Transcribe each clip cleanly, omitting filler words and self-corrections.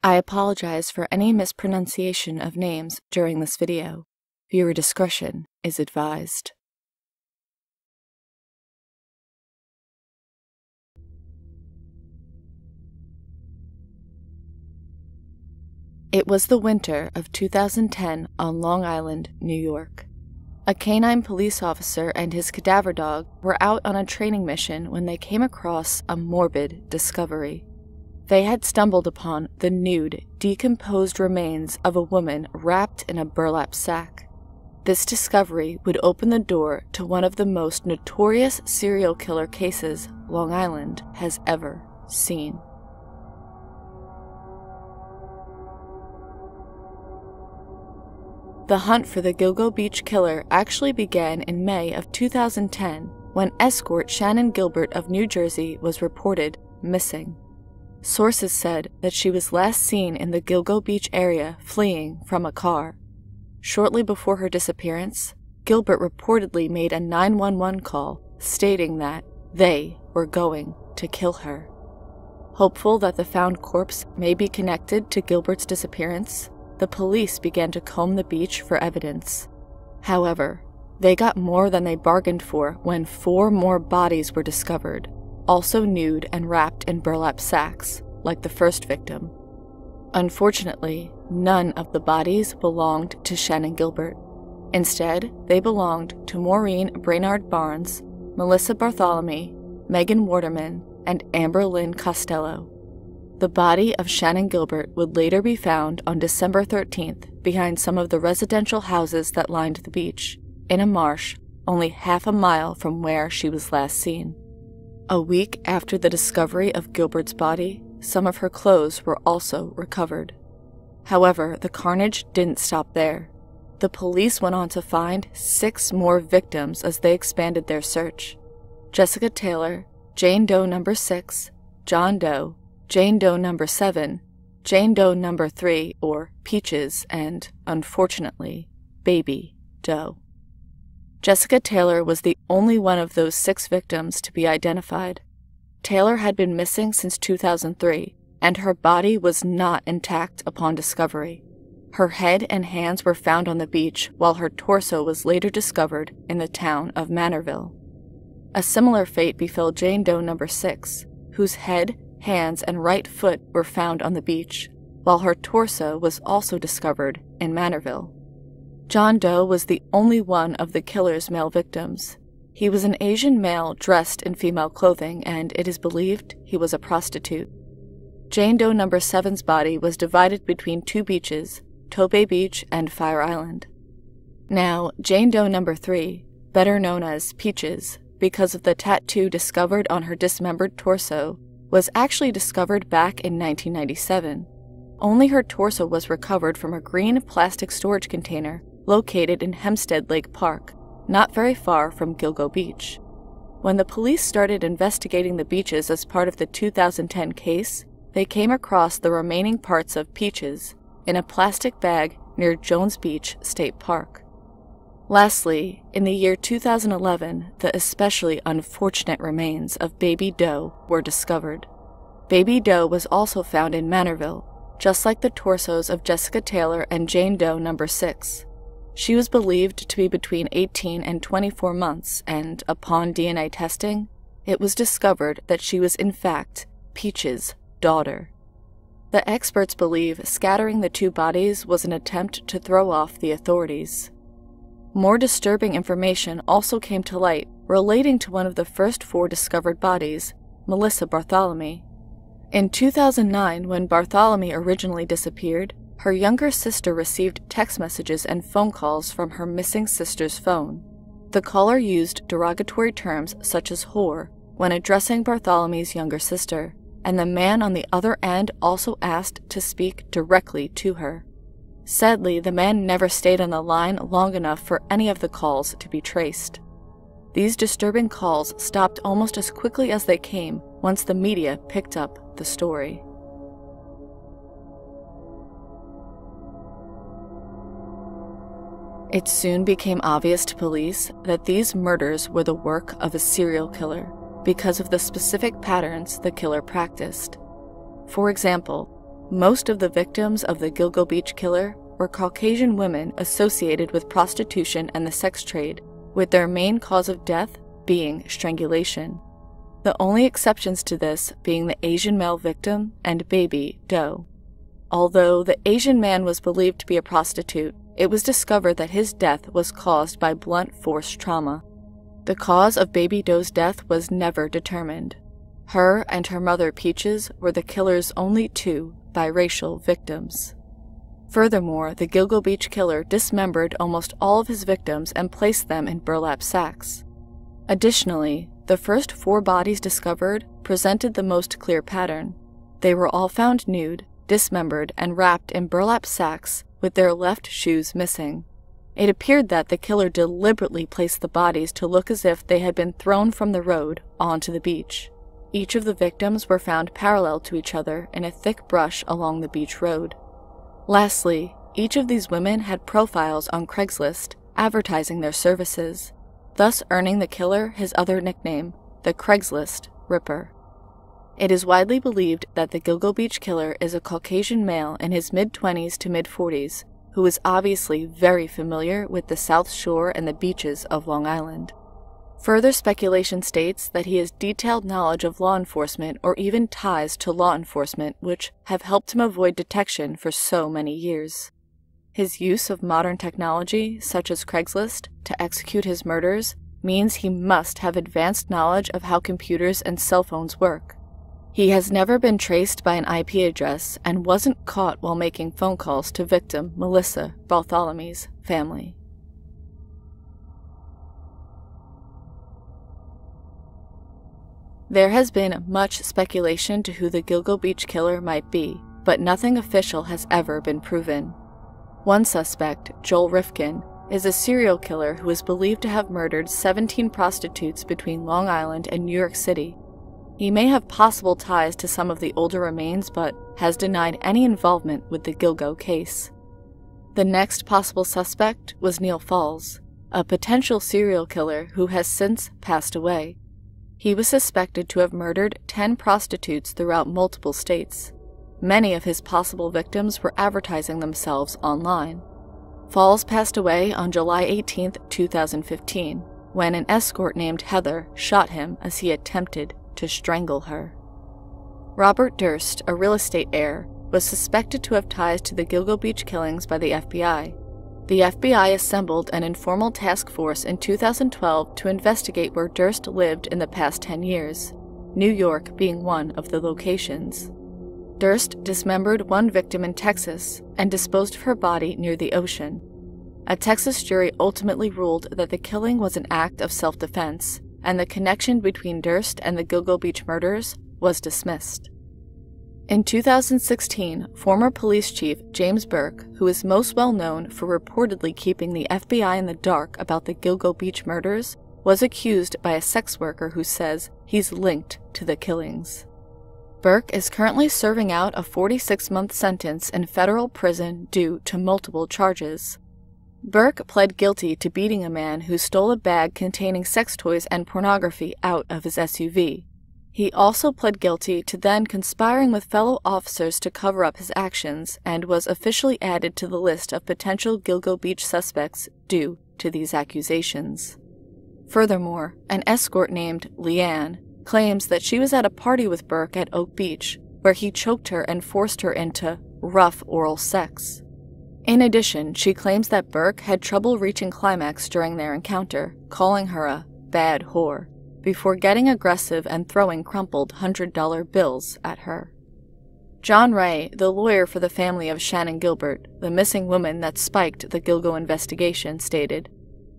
I apologize for any mispronunciation of names during this video. Viewer discretion is advised. It was the winter of 2010 on Long Island, New York. A canine police officer and his cadaver dog were out on a training mission when they came across a morbid discovery. They had stumbled upon the nude, decomposed remains of a woman wrapped in a burlap sack. This discovery would open the door to one of the most notorious serial killer cases Long Island has ever seen. The hunt for the Gilgo Beach Killer actually began in May of 2010 when escort Shannon Gilbert of New Jersey was reported missing. Sources said that she was last seen in the Gilgo Beach area fleeing from a car. Shortly before her disappearance, Gilbert reportedly made a 911 call stating that they were going to kill her. Hopeful that the found corpse may be connected to Gilbert's disappearance, the police began to comb the beach for evidence. However, they got more than they bargained for when 4 more bodies were discovered, also nude and wrapped in burlap sacks, like the first victim. Unfortunately, none of the bodies belonged to Shannon Gilbert. Instead, they belonged to Maureen Brainard Barnes, Melissa Bartholomew, Megan Waterman, and Amber Lynn Costello. The body of Shannon Gilbert would later be found on December 13th behind some of the residential houses that lined the beach, in a marsh only half a mile from where she was last seen. A week after the discovery of Gilbert's body, some of her clothes were also recovered. However, the carnage didn't stop there. The police went on to find 6 more victims as they expanded their search. Jessica Taylor, Jane Doe number 6, John Doe, Jane Doe number 7, Jane Doe number 3, or Peaches, and, unfortunately, Baby Doe. Jessica Taylor was the only one of those 6 victims to be identified. Taylor had been missing since 2003, and her body was not intact upon discovery. Her head and hands were found on the beach, while her torso was later discovered in the town of Manorville. A similar fate befell Jane Doe number 6, whose head, hands, and right foot were found on the beach, while her torso was also discovered in Manorville. John Doe was the only one of the killer's male victims. He was an Asian male dressed in female clothing, and it is believed he was a prostitute. Jane Doe number 7's body was divided between 2 beaches, Tobay Beach and Fire Island. Now, Jane Doe number 3, better known as Peaches, because of the tattoo discovered on her dismembered torso, was actually discovered back in 1997. Only her torso was recovered from a green plastic storage container located in Hempstead Lake Park, not very far from Gilgo Beach. When the police started investigating the beaches as part of the 2010 case, they came across the remaining parts of Peaches in a plastic bag near Jones Beach State Park. Lastly, in the year 2011, the especially unfortunate remains of Baby Doe were discovered. Baby Doe was also found in Manorville, just like the torsos of Jessica Taylor and Jane Doe number 6. She was believed to be between 18 and 24 months, and upon DNA testing, it was discovered that she was in fact Peach's daughter. The experts believe scattering the 2 bodies was an attempt to throw off the authorities. More disturbing information also came to light relating to one of the first 4 discovered bodies, Melissa Bartholomew. In 2009, when Bartholomew originally disappeared, her younger sister received text messages and phone calls from her missing sister's phone. The caller used derogatory terms such as whore when addressing Bartholomew's younger sister, and the man on the other end also asked to speak directly to her. Sadly, the man never stayed on the line long enough for any of the calls to be traced. These disturbing calls stopped almost as quickly as they came once the media picked up the story. It soon became obvious to police that these murders were the work of a serial killer because of the specific patterns the killer practiced. For example, Most of the victims of the Gilgo Beach Killer were Caucasian women associated with prostitution and the sex trade, with their main cause of death being strangulation. The only exceptions to this being the Asian male victim and baby Doe. Although the Asian man was believed to be a prostitute, it was discovered that his death was caused by blunt force trauma. The cause of baby Doe's death was never determined. Her and her mother Peaches were the killer's only two biracial victims. Furthermore, the Gilgo Beach Killer dismembered almost all of his victims and placed them in burlap sacks. Additionally, the first 4 bodies discovered presented the most clear pattern. They were all found nude, dismembered, and wrapped in burlap sacks with their left shoes missing. It appeared that the killer deliberately placed the bodies to look as if they had been thrown from the road onto the beach. Each of the victims were found parallel to each other in a thick brush along the beach road. Lastly, each of these women had profiles on Craigslist advertising their services, thus earning the killer his other nickname, the Craigslist Ripper. It is widely believed that the Gilgo Beach Killer is a Caucasian male in his mid-20s to mid-40s who is obviously very familiar with the South Shore and the beaches of Long Island. Further speculation states that he has detailed knowledge of law enforcement or even ties to law enforcement which have helped him avoid detection for so many years. His use of modern technology, such as Craigslist, to execute his murders means he must have advanced knowledge of how computers and cell phones work. He has never been traced by an IP address and wasn't caught while making phone calls to victim Melissa Bartholomew's family. There has been much speculation to who the Gilgo Beach Killer might be, but nothing official has ever been proven. One suspect, Joel Rifkin, is a serial killer who is believed to have murdered 17 prostitutes between Long Island and New York City. He may have possible ties to some of the older remains, but has denied any involvement with the Gilgo case. The next possible suspect was Neil Falls, a potential serial killer who has since passed away. He was suspected to have murdered 10 prostitutes throughout multiple states. Many of his possible victims were advertising themselves online. Falls passed away on July 18, 2015, when an escort named Heather shot him as he attempted to strangle her. Robert Durst, a real estate heir, was suspected to have ties to the Gilgo Beach killings by the FBI. The FBI assembled an informal task force in 2012 to investigate where Durst lived in the past 10 years, New York being one of the locations. Durst dismembered one victim in Texas and disposed of her body near the ocean. A Texas jury ultimately ruled that the killing was an act of self-defense, and the connection between Durst and the Gilgo Beach murders was dismissed. In 2016, former police chief James Burke, who is most well known for reportedly keeping the FBI in the dark about the Gilgo Beach murders, was accused by a sex worker who says he's linked to the killings. Burke is currently serving out a 46-month sentence in federal prison due to multiple charges. Burke pled guilty to beating a man who stole a bag containing sex toys and pornography out of his SUV. He also pled guilty to then conspiring with fellow officers to cover up his actions and was officially added to the list of potential Gilgo Beach suspects due to these accusations. Furthermore, an escort named Leanne claims that she was at a party with Burke at Oak Beach, where he choked her and forced her into rough oral sex. In addition, she claims that Burke had trouble reaching climax during their encounter, calling her a bad whore, before getting aggressive and throwing crumpled $100 bills at her. John Ray, the lawyer for the family of Shannan Gilbert, the missing woman that spiked the Gilgo investigation, stated,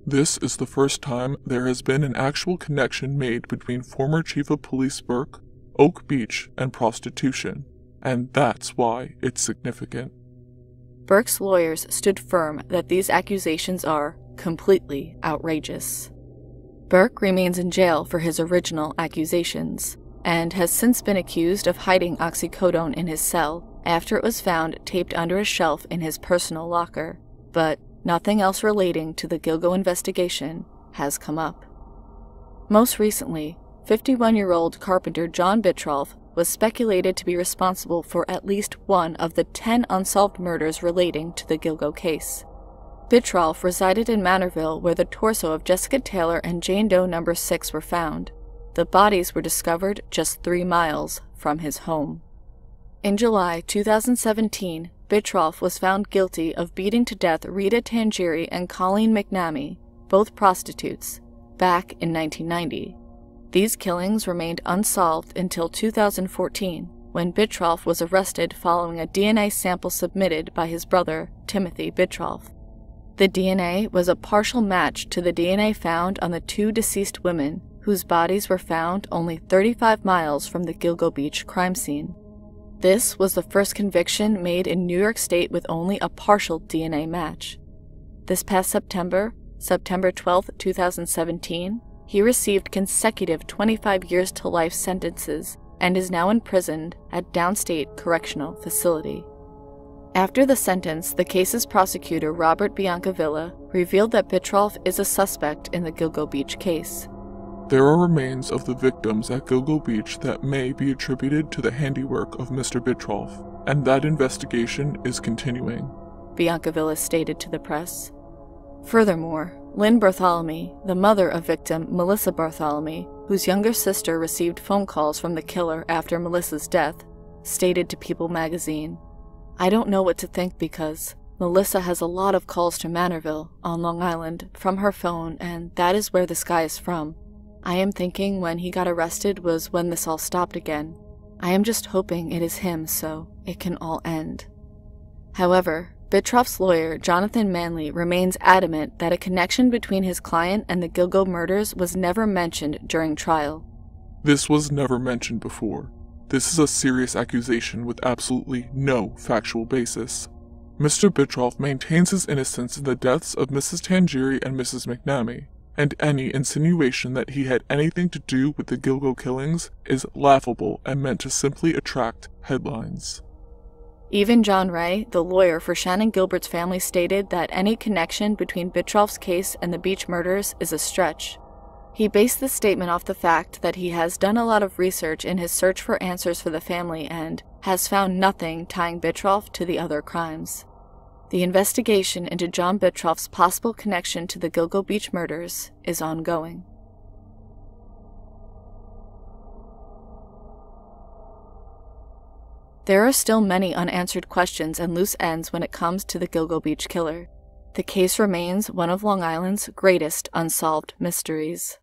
"This is the first time there has been an actual connection made between former Chief of Police Burke, Oak Beach, and prostitution, and that's why it's significant." Burke's lawyers stood firm that these accusations are completely outrageous. Burke remains in jail for his original accusations, and has since been accused of hiding oxycodone in his cell after it was found taped under a shelf in his personal locker, but nothing else relating to the Gilgo investigation has come up. Most recently, 51-year-old carpenter John Bittroff was speculated to be responsible for at least one of the 10 unsolved murders relating to the Gilgo case. Bitrolf resided in Manorville, where the torso of Jessica Taylor and Jane Doe No. 6 were found. The bodies were discovered just 3 miles from his home. In July 2017, Bitrolf was found guilty of beating to death Rita Tangiri and Colleen McNamee, both prostitutes, back in 1990. These killings remained unsolved until 2014, when Bitrolf was arrested following a DNA sample submitted by his brother, Timothy Bitrolf. The DNA was a partial match to the DNA found on the 2 deceased women, whose bodies were found only 35 miles from the Gilgo Beach crime scene. This was the first conviction made in New York State with only a partial DNA match. This past September 12, 2017, he received consecutive 25 years to life sentences and is now imprisoned at Downstate Correctional Facility. After the sentence, the case's prosecutor, Robert Biancavilla, revealed that Bitrolf is a suspect in the Gilgo Beach case. There are remains of the victims at Gilgo Beach that may be attributed to the handiwork of Mr. Bitrolf, and that investigation is continuing, Biancavilla stated to the press. Furthermore, Lynn Bartholomew, the mother of victim Melissa Bartholomew, whose younger sister received phone calls from the killer after Melissa's death, stated to People magazine, "I don't know what to think because Melissa has a lot of calls to Manorville on Long Island from her phone, and that is where this guy is from. I am thinking when he got arrested was when this all stopped again. I am just hoping it is him so it can all end." However, Bitrolf's lawyer, Jonathan Manley, remains adamant that a connection between his client and the Gilgo murders was never mentioned during trial. This was never mentioned before. This is a serious accusation with absolutely no factual basis. Mr. Bitrolf maintains his innocence in the deaths of Mrs. Tangiri and Mrs. McNamee, and any insinuation that he had anything to do with the Gilgo killings is laughable and meant to simply attract headlines. Even John Ray, the lawyer for Shannan Gilbert's family, stated that any connection between Bitrolf's case and the Beach murders is a stretch. He based this statement off the fact that he has done a lot of research in his search for answers for the family and has found nothing tying Bitrolf to the other crimes. The investigation into John Bitrolf's possible connection to the Gilgo Beach murders is ongoing. There are still many unanswered questions and loose ends when it comes to the Gilgo Beach Killer. The case remains one of Long Island's greatest unsolved mysteries.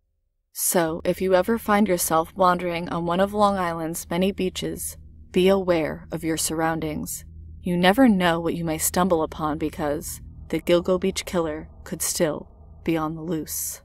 So, if you ever find yourself wandering on one of Long Island's many beaches, be aware of your surroundings. You never know what you may stumble upon because the Gilgo Beach Killer could still be on the loose.